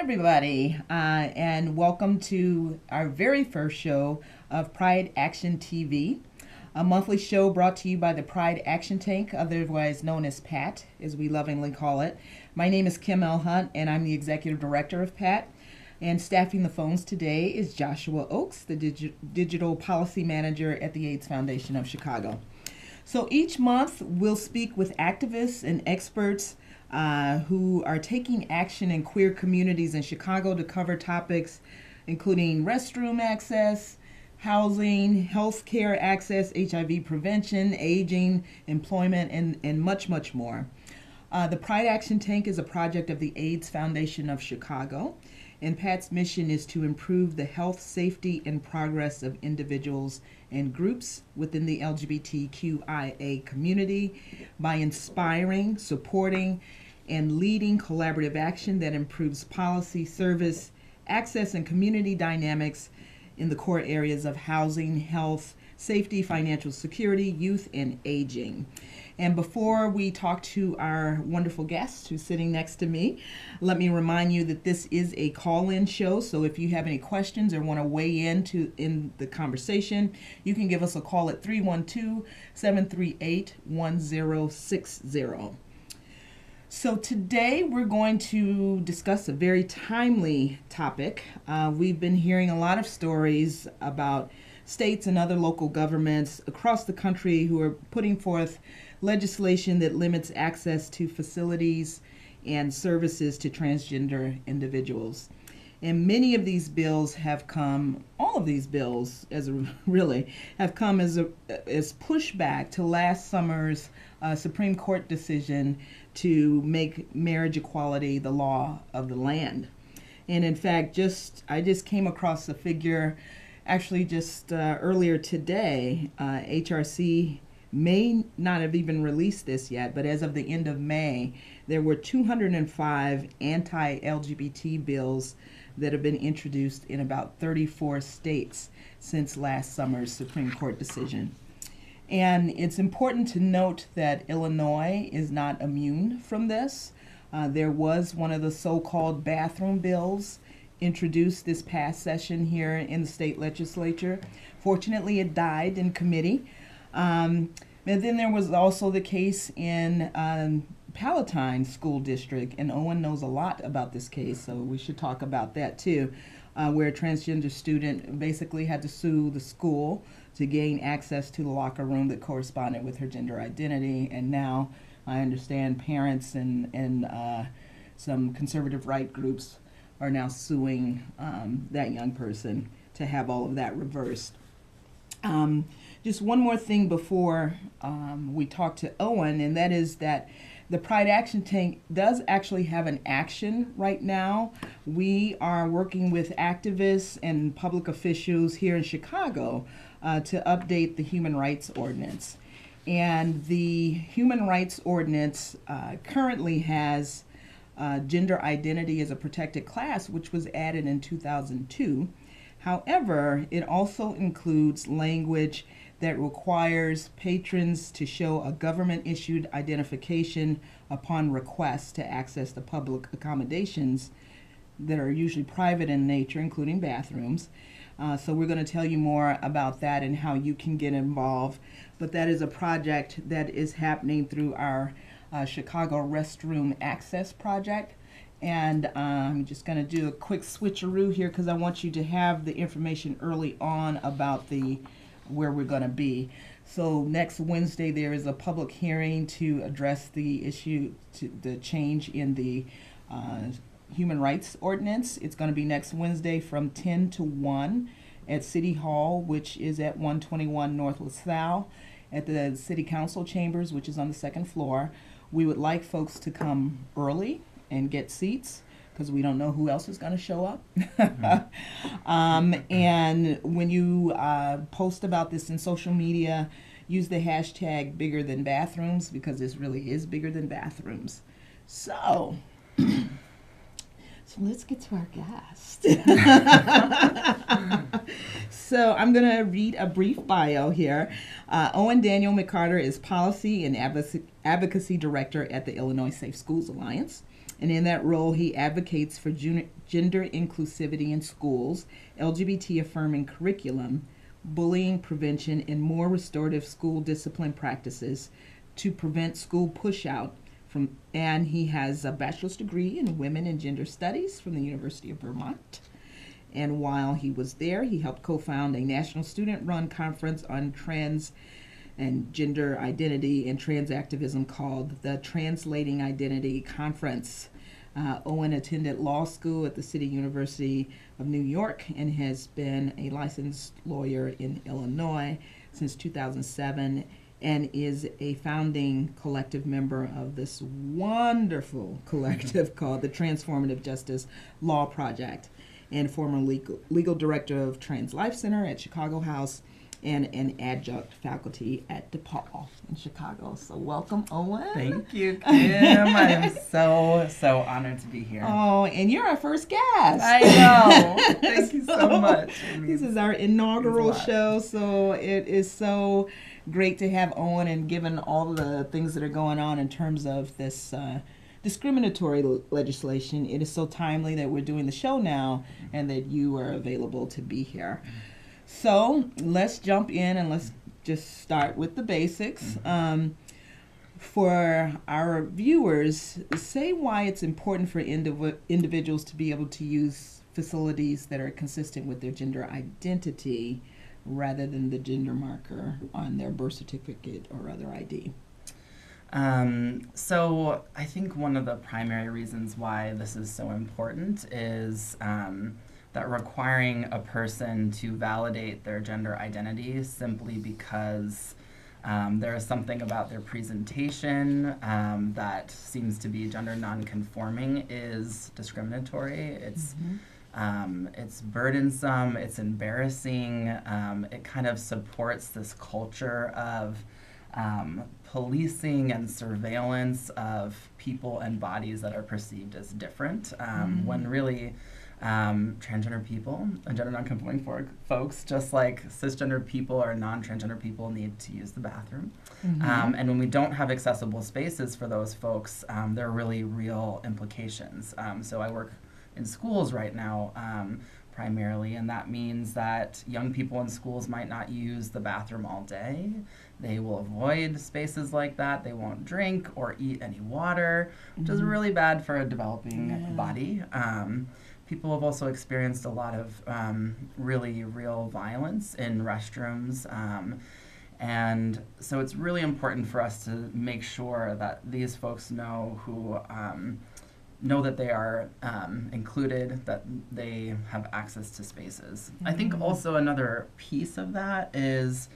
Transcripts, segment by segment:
everybody, and welcome to our very first show of Pride Action TV, a monthly show brought to you by the Pride Action Tank, otherwise known as PAT, as we lovingly call it. My name is Kim L. Hunt, and I'm the Executive Director of PAT. And staffing the phones today is Joshua Oakes, the Digital Policy Manager at the AIDS Foundation of Chicago. So each month, we'll speak with activists and experts who are taking action in queer communities in Chicago to cover topics including restroom access, housing, health care access, HIV prevention, aging, employment, and much, much more. The Pride Action Tank is a project of the AIDS Foundation of Chicago, and PAT's mission is to improve the health, safety, and progress of individuals and groups within the LGBTQIA community by inspiring, supporting, and leading collaborative action that improves policy, service, access, and community dynamics in the core areas of housing, health, safety, financial security, youth, and aging. And before we talk to our wonderful guest who's sitting next to me, let me remind you that this is a call-in show. So if you have any questions or want to weigh in the conversation, you can give us a call at 312-738-1060. So today we're going to discuss a very timely topic. We've been hearing a lot of stories about states and other local governments across the country who are putting forth legislation that limits access to facilities and services to transgender individuals. And many of these bills have come, all of these bills really have come as pushback to last summer's Supreme Court decision to make marriage equality the law of the land. And in fact, I just came across a figure actually just earlier today. HRC may not have even released this yet, but as of the end of May, there were 205 anti-LGBT bills that have been introduced in about 34 states since last summer's Supreme Court decision. And it's important to note that Illinois is not immune from this. There was one of the so-called bathroom bills introduced this past session here in the state legislature. Fortunately, it died in committee. And then there was also the case in Palatine School District, and Owen knows a lot about this case, so we should talk about that too, where a transgender student basically had to sue the school to gain access to the locker room that corresponded with her gender identity. And now I understand parents and some conservative right groups are now suing that young person to have all of that reversed. Just one more thing before we talk to Owen, and that is that the Pride Action Tank does actually have an action right now. We are working with activists and public officials here in Chicago to update the Human Rights Ordinance. And the Human Rights Ordinance currently has gender identity as a protected class, which was added in 2002. However, it also includes language that requires patrons to show a government-issued identification upon request to access the public accommodations that are usually private in nature, including bathrooms. So we're going to tell you more about that and how you can get involved. But that is a project that is happening through our Chicago Restroom Access Project. And I'm just going to do a quick switcheroo here because I want you to have the information early on about where we're going to be. So next Wednesday there is a public hearing to address the issue, the change in the Human Rights Ordinance. It's going to be next Wednesday from 10 to 1 at City Hall, which is at 121 North LaSalle, at the City Council Chambers, which is on the second floor. We would like folks to come early and get seats because we don't know who else is going to show up. And when you post about this in social media, use the hashtag bigger than bathrooms because this really is bigger than bathrooms. So let's get to our guest. So I'm going to read a brief bio here. Owen Daniel McCarter is Policy and Advocacy Director at the Illinois Safe Schools Alliance. And in that role, he advocates for gender inclusivity in schools, LGBT affirming curriculum, bullying prevention, and more restorative school discipline practices to prevent school pushout. And he has a bachelor's degree in women and gender studies from the University of Vermont. And while he was there, he helped co-found a national student-run conference on trans and gender identity and trans activism called the Translating Identity Conference. Owen attended law school at the City University of New York and has been a licensed lawyer in Illinois since 2007 and is a founding collective member of this wonderful collective called the Transformative Justice Law Project, and former legal director of Trans Life Center at Chicago House and an adjunct faculty at DePaul in Chicago. So welcome, Owen. Thank you, Kim. I am so honored to be here. Oh, and you're our first guest. I know. Thank you so much. This is our inaugural show, so it is so great to have Owen, and given all the things that are going on in terms of this discriminatory legislation, it is so timely that we're doing the show now and that you are available to be here. So let's jump in and let's just start with the basics. For our viewers, say why it's important for individuals to be able to use facilities that are consistent with their gender identity rather than the gender marker on their birth certificate or other ID. So I think one of the primary reasons why this is so important is that requiring a person to validate their gender identity simply because there is something about their presentation that seems to be gender nonconforming is discriminatory. It's burdensome, it's embarrassing, it kind of supports this culture of policing and surveillance of people and bodies that are perceived as different, when really transgender people and gender nonconforming folks, just like cisgender people or non-transgender people, need to use the bathroom. And when we don't have accessible spaces for those folks, there are really real implications. So I work in schools right now primarily, and that means that young people in schools might not use the bathroom all day. They will avoid spaces like that. They won't drink or eat any water, which is really bad for a developing body. People have also experienced a lot of really real violence in restrooms. And so it's really important for us to make sure that these folks know that they are included, that they have access to spaces. I think also another piece of that is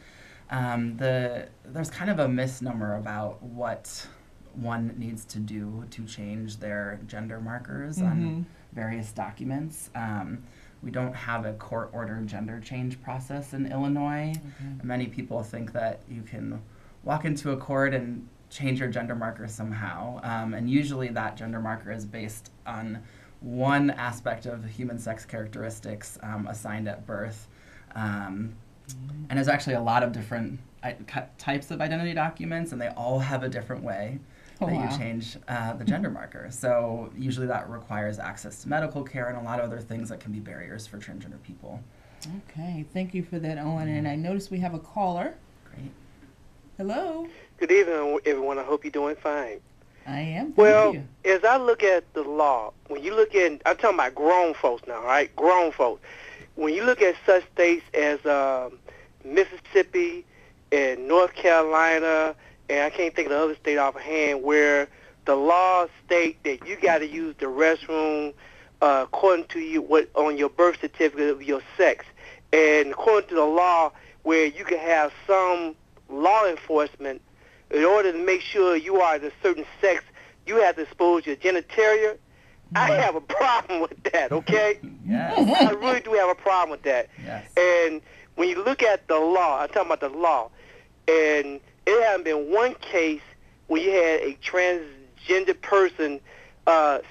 there's kind of a misnomer about what one needs to do to change their gender markers on various documents. We don't have a court-ordered gender change process in Illinois. Many people think that you can walk into a court and change your gender marker somehow, and usually that gender marker is based on one aspect of human sex characteristics assigned at birth. And there's actually a lot of different types of identity documents, and they all have a different way that you change the gender marker. So usually that requires access to medical care and a lot of other things that can be barriers for transgender people. Okay, thank you for that, Owen. And I noticed we have a caller. Great. Hello. Good evening, everyone. I hope you're doing fine. I am. Well, Thank as I look at the law, when you look at, I'm talking about grown folks now, right? Grown folks. When you look at such states as Mississippi and North Carolina, and I can't think of the other state offhand, where the law state that you got to use the restroom according to you on your birth certificate of your sex, and according to the law, where you can have some law enforcement in order to make sure you are a certain sex, you have to expose your genitalia. I have a problem with that, okay? Yes. I really do have a problem with that. Yes. And when you look at the law, I'm talking about the law, and it hasn't been one case where you had a transgender person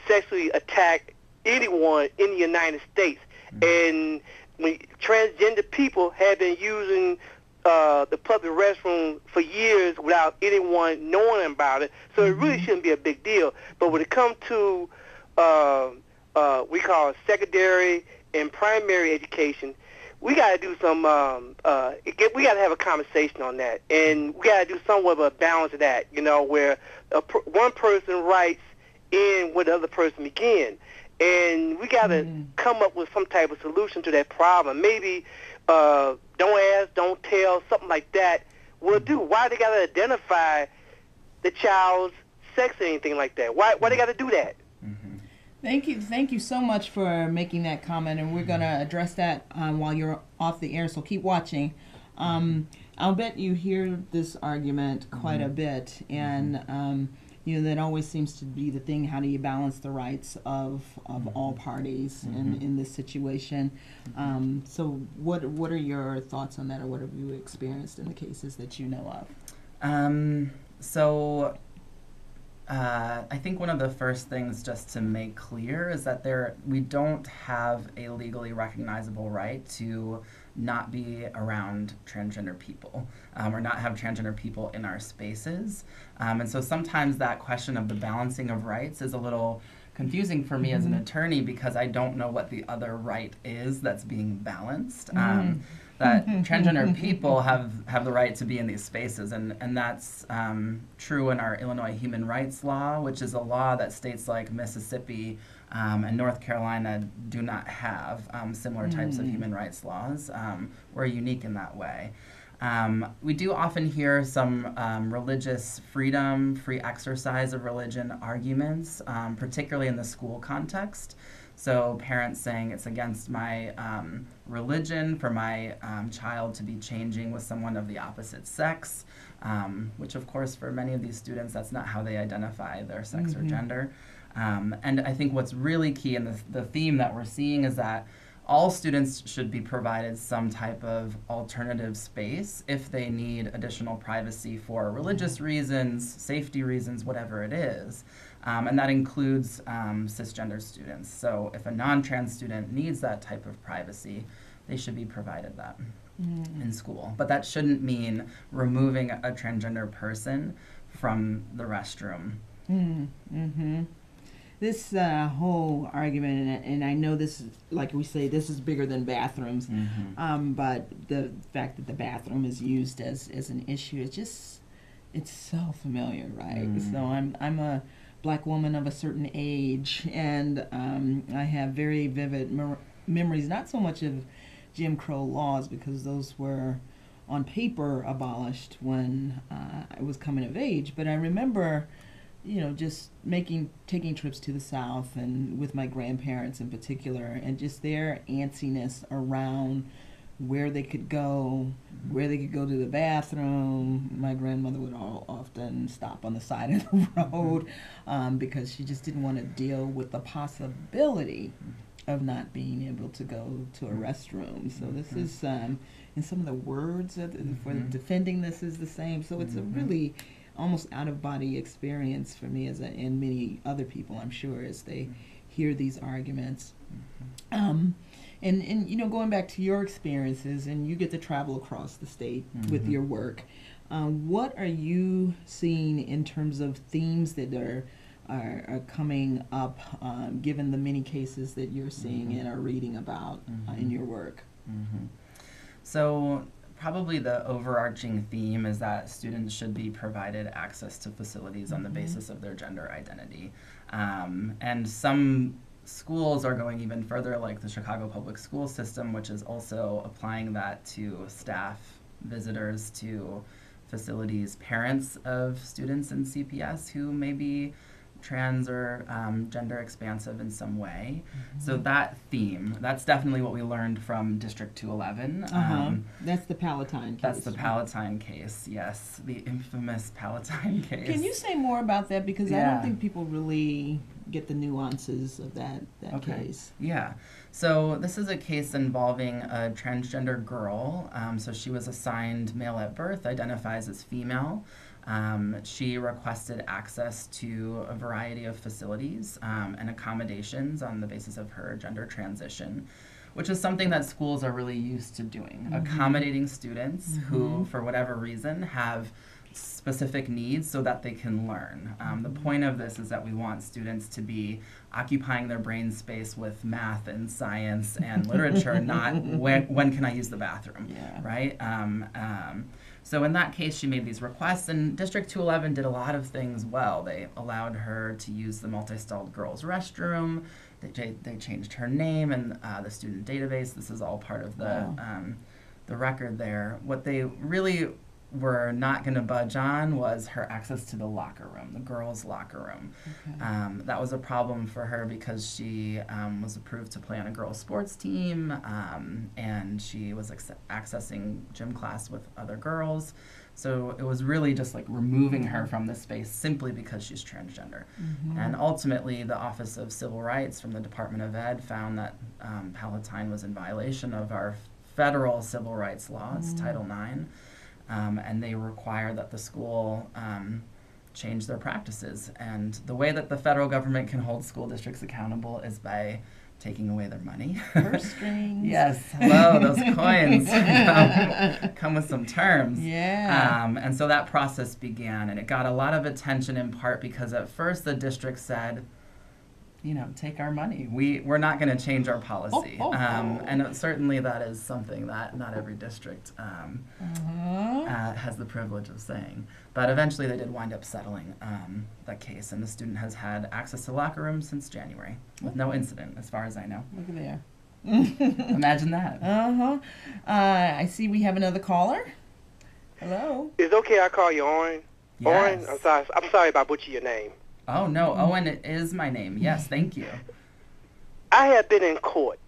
sexually attack anyone in the United States. And when transgender people have been using the public restroom for years without anyone knowing about it, so it really shouldn't be a big deal. But when it comes to we call secondary and primary education, we got to do some, we got to have a conversation on that. And we got to do somewhat of a balance of that, where one person writes in where the other person begins. And we got to come up with some type of solution to that problem. Maybe don't ask, don't tell, something like that will do. Why they got to identify the child's sex or anything like that? Why they got to do that? Thank you so much for making that comment, and we're going to address that while you're off the air, so keep watching. I'll bet you hear this argument quite a bit, and that always seems to be the thing. How do you balance the rights of all parties in this situation? So what are your thoughts on that, or what have you experienced in the cases that you know of? I think one of the first things just to make clear is that we don't have a legally recognizable right to not be around transgender people or not have transgender people in our spaces. And so sometimes that question of the balancing of rights is a little confusing for me as an attorney, because I don't know what the other right is that's being balanced. That transgender people have the right to be in these spaces, and that's true in our Illinois human rights law, which is a law that states like Mississippi and North Carolina do not have similar types of human rights laws. We're unique in that way. We do often hear some religious freedom, free exercise of religion arguments, particularly in the school context. So parents saying it's against my religion for my child to be changing with someone of the opposite sex, which of course for many of these students, that's not how they identify their sex or gender. And I think what's really key in the theme that we're seeing is that all students should be provided some type of alternative space if they need additional privacy for religious reasons, safety reasons, whatever it is. And that includes cisgender students. So if a non-trans student needs that type of privacy, they should be provided that in school. But that shouldn't mean removing a transgender person from the restroom. This whole argument, and I know this is, like we say, this is bigger than bathrooms, but the fact that the bathroom is used as an issue, it's so familiar, right? So I'm a Black woman of a certain age, and I have very vivid memories, not so much of Jim Crow laws, because those were on paper abolished when I was coming of age, but I remember just taking trips to the South, and with my grandparents in particular, and just their antsiness around where they could go to the bathroom. My grandmother would often stop on the side of the road because she just didn't want to deal with the possibility of not being able to go to a restroom. So this is, and some of the words for defending this is the same. So it's a really almost out-of-body experience for me and many other people, I'm sure, as they hear these arguments. And going back to your experiences, and you get to travel across the state with your work, what are you seeing in terms of themes that are coming up, given the many cases that you're seeing and are reading about in your work? So probably the overarching theme is that students should be provided access to facilities on the basis of their gender identity. And some schools are going even further, like the Chicago public school system, which is also applying that to staff, visitors to facilities, parents of students in CPS who may be trans or gender expansive in some way. So that theme, that's definitely what we learned from District 211. That's the Palatine case. That's the Palatine case, yes. The infamous Palatine case. Can you say more about that? Because I don't think people really get the nuances of that case. Yeah. So this is a case involving a transgender girl. So she was assigned male at birth, identifies as female. She requested access to a variety of facilities and accommodations on the basis of her gender transition, which is something that schools are really used to doing, accommodating students who, for whatever reason, have specific needs so that they can learn. The point of this is that we want students to be occupying their brain space with math and science and literature, not when can I use the bathroom, right? So in that case, she made these requests, and District 211 did a lot of things well. They allowed her to use the multi-stalled girls' restroom. They changed her name and the student database. This is all part of the record there. What they really were not going to budge on was her access to the locker room, the girls' locker room. Okay. That was a problem for her because she was approved to play on a girls' sports team, and she was accessing gym class with other girls. So it was really just like removing her from the space simply because she's transgender. And ultimately, the Office of Civil Rights from the Department of Ed found that Palatine was in violation of our federal civil rights laws, Title IX. And they require that the school change their practices. And the way that the federal government can hold school districts accountable is by taking away their money. Purse strings. Yes, hello, those coins come with some terms. Yeah. And so that process began, and it got a lot of attention in part because at first the district said, take our money. We're not going to change our policy. And certainly that is something that not every district has the privilege of saying. But eventually they did wind up settling that case, and the student has had access to locker rooms since January with no incident, as far as I know. Look at there. Imagine that. I see we have another caller. Hello. Is it okay I call you Owen? Yes. Owen? I'm sorry if I butcher your name. Oh, no, Owen is my name. Yes, thank you. I have been in court,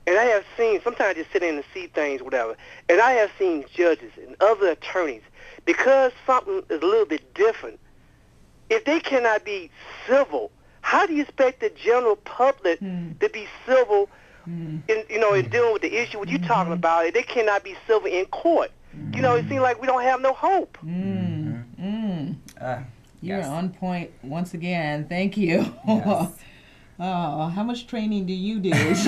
and I have seen, sometimes I just sit in and see things, whatever, and I have seen judges and other attorneys, because something is a little bit different, if they cannot be civil, how do you expect the general public to be civil in dealing with the issue what you're talking about? If they cannot be civil in court, it seems like we don't have no hope. You're Yes. on point once again. Thank you. Yes. Oh, how much training do you do? Yeah,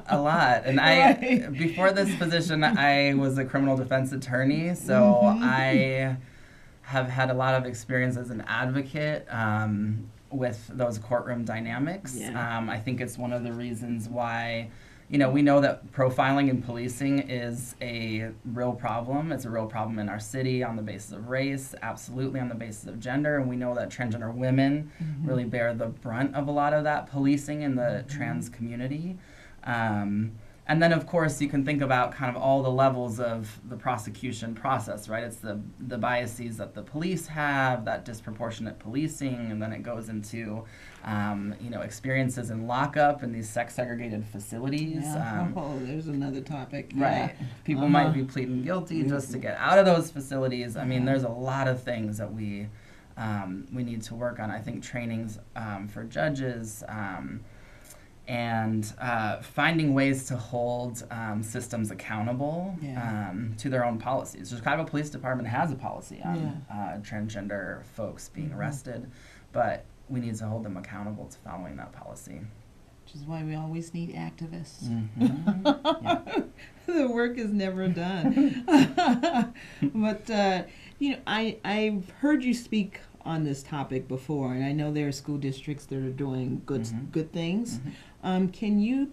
a lot. And before this position, I was a criminal defense attorney, so I have had a lot of experience as an advocate with those courtroom dynamics. Yeah. I think it's one of the reasons why, we know that profiling in policing is a real problem. It's a real problem in our city on the basis of race, absolutely on the basis of gender, and we know that transgender women really bear the brunt of a lot of that policing in the trans community. And then, of course, you can think about kind of all the levels of the prosecution process, right? It's the biases that the police have, that disproportionate policing, and then it goes into, experiences in lockup in these sex-segregated facilities. Yeah. There's another topic. Right. People might be pleading guilty just to get out of those facilities. I mean, there's a lot of things that we need to work on. I think trainings for judges, and finding ways to hold systems accountable to their own policies. The Chicago Police Department has a policy on transgender folks being arrested, but we need to hold them accountable to following that policy. Which is why we always need activists. Yeah. The work is never done. But, I've heard you speak on this topic before, and I know there are school districts that are doing good things. Can you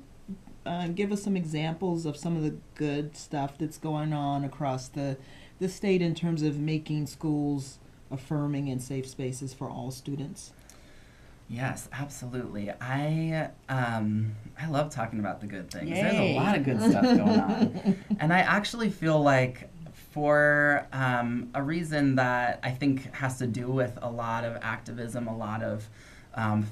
give us some examples of some of the good stuff that's going on across the state in terms of making schools affirming and safe spaces for all students? Yes, absolutely. I love talking about the good things. Yay. There's a lot of good stuff going on. And I actually feel like for a reason that I think has to do with a lot of activism, a lot of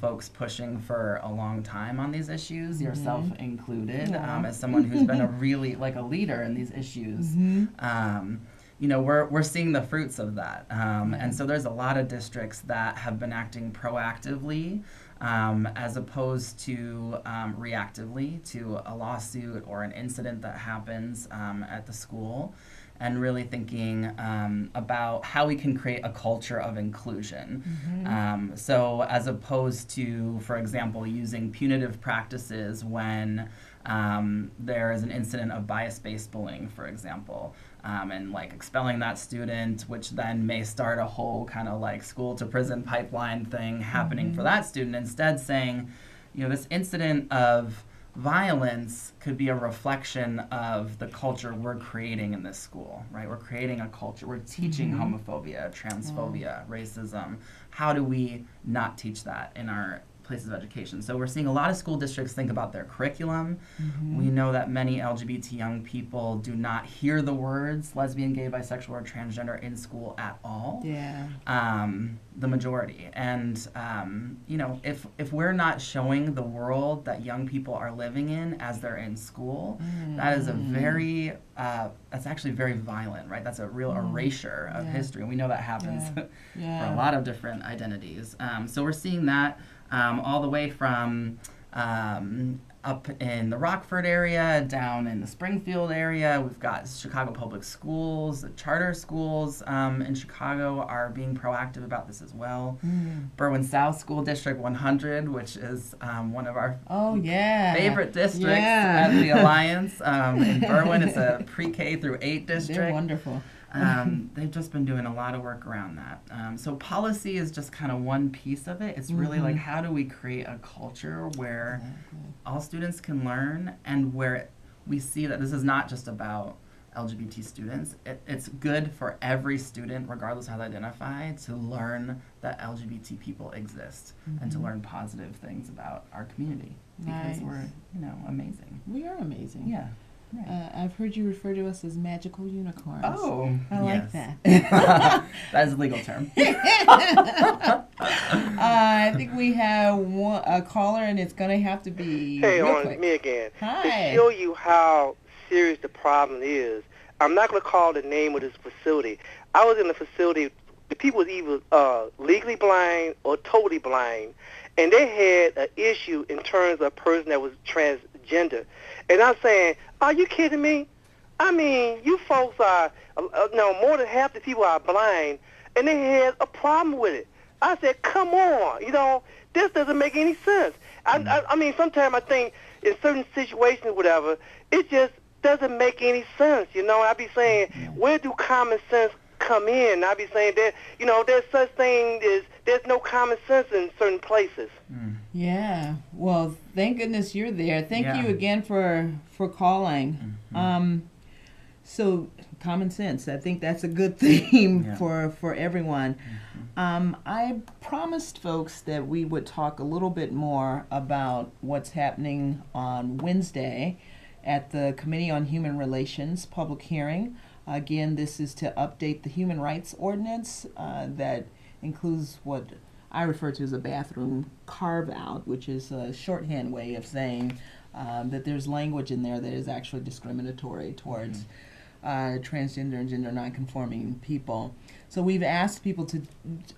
folks pushing for a long time on these issues, yourself included, as someone who's been a leader in these issues. We're seeing the fruits of that. And so there's a lot of districts that have been acting proactively as opposed to reactively to a lawsuit or an incident that happens at the school, and really thinking about how we can create a culture of inclusion. So as opposed to, for example, using punitive practices when there is an incident of bias-based bullying, for example. and like expelling that student, which then may start a whole kind of like school to prison pipeline thing happening for that student. Instead saying, you know, this incident of violence could be a reflection of the culture we're creating in this school, right? We're creating a culture. We're teaching homophobia, transphobia, racism. How do we not teach that in our places of education? So we're seeing a lot of school districts think about their curriculum. We know that many LGBT young people do not hear the words lesbian, gay, bisexual, or transgender in school at all. Yeah. The majority. And, you know, if we're not showing the world that young people are living in as they're in school, that is a very, that's actually very violent, right? That's a real erasure of history. And we know that happens for a lot of different identities. So we're seeing that all the way from up in the Rockford area, down in the Springfield area. We've got Chicago Public Schools, the charter schools in Chicago are being proactive about this as well. Berwyn South School District 100, which is one of our favorite districts at the Alliance. In Berwyn, it's a pre-K through 8 district. They're wonderful. They've just been doing a lot of work around that. So policy is just kind of one piece of it. It's really like, how do we create a culture where all students can learn, and where we see that this is not just about LGBT students. It's good for every student, regardless of how they identify, to learn that LGBT people exist and to learn positive things about our community, because we're, you know, amazing. We are amazing. Yeah. Right. I've heard you refer to us as magical unicorns. Oh, I like that. That is a legal term. I think we have a caller, and it's going to have to be real quick. Me again. Hi. To show you how serious the problem is, I'm not going to call the name of this facility. I was in a facility, the people was either legally blind or totally blind, and they had an issue in terms of a person that was transgender. And I'm saying, are you kidding me? I mean, you folks are, more than half the people are blind, and they had a problem with it. I said, come on, you know, this doesn't make any sense. I mean, sometimes I think in certain situations, whatever, it just doesn't make any sense, you know. I be saying, where do common sense come in? I be saying that, you know, there's such thing as, there's no common sense in certain places. Yeah. Well, thank goodness you're there. Thank you again for calling. So common sense, I think that's a good theme for everyone. I promised folks that we would talk a little bit more about what's happening on Wednesday at the Committee on Human Relations public hearing. Again, this is to update the human rights ordinance that includes what I refer to as a bathroom carve-out, which is a shorthand way of saying that there's language in there that is actually discriminatory towards transgender and gender nonconforming people. So we've asked people to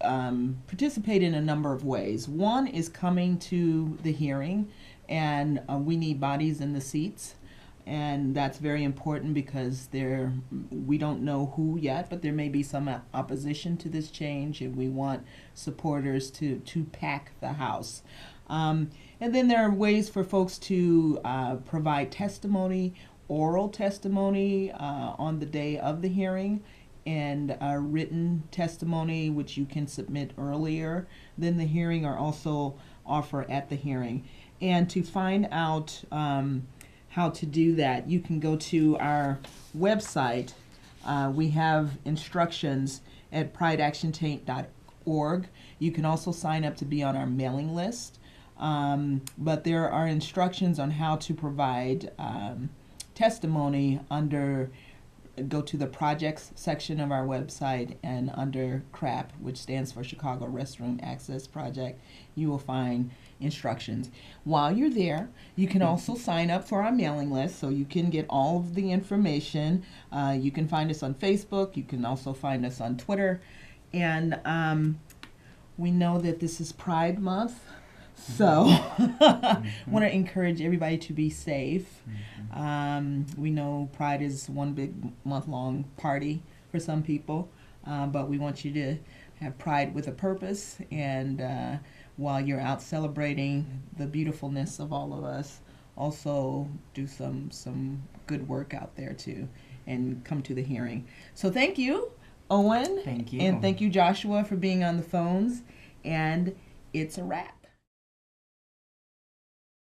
participate in a number of ways. One is coming to the hearing, and we need bodies in the seats. And that's very important because we don't know who yet, but there may be some opposition to this change, and we want supporters to pack the house. And then there are ways for folks to provide testimony, oral testimony on the day of the hearing, and written testimony, which you can submit earlier than the hearing, or also offer at the hearing. And to find out how to do that, you can go to our website. We have instructions at prideactiontank.org. You can also sign up to be on our mailing list. But there are instructions on how to provide testimony go to the projects section of our website, and under CRAP, which stands for Chicago Restroom Access Project, you will find instructions. While you're there, you can also sign up for our mailing list, so you can get all of the information. You can find us on Facebook. You can also find us on Twitter. And we know that this is Pride Month, so want to encourage everybody to be safe. We know Pride is one big month-long party for some people, but we want you to have Pride with a purpose, and while you're out celebrating the beautifulness of all of us, also do some good work out there to and come to the hearing. So thank you, Owen. Thank you. And thank you, Joshua, for being on the phones. And it's a wrap.